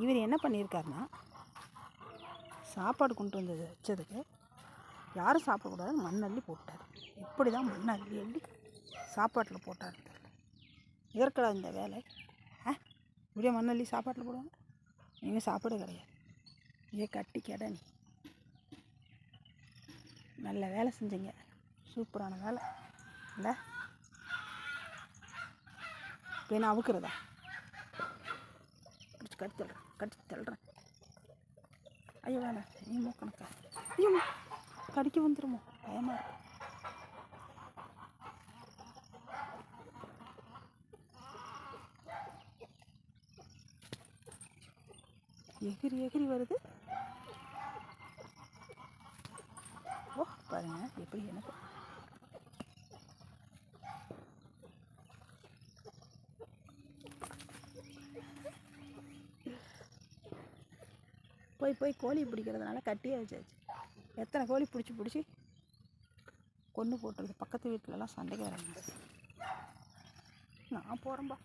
இவர் என்ன பண்ணியிருக்காருன்னா, சாப்பாடு கொண்டு வந்து வச்சதுக்கு யாரும் சாப்பிடக்கூடாது மண்ணள்ளி போட்டார். இப்படி தான் மண் அள்ளி அள்ளி சாப்பாட்டில் போட்டார். எதற்கடா இந்த வேலை? இப்படியே மண்ணள்ளி சாப்பாட்டில் போடுவாங்க. நீங்கள் சாப்பாடு கிடையாது, இதே கட்டி கெட. நீ நல்ல வேலை செஞ்சீங்க, சூப்பரான வேலை இல்லை? இப்போ என்ன அவுக்கிறதா? கடிச்சு தள்ளுறேன். ஐயோ வேணாம், நீ மூக்கணக்கா. ஐயோ கடிக்க வந்துடுமோ, பயமாக இருக்கும். எகிரி எகிரி வருது. ஓ பாருங்க எப்படி எனக்கு போய் கோழி பிடிக்கிறதுனால கட்டியே வச்சாச்சு. எத்தனை கோழி பிடிச்சி கொன்று போட்டுருது. பக்கத்து வீட்டிலலாம் சண்டைக்கு வராங்க. நான் போகிறேன்பா.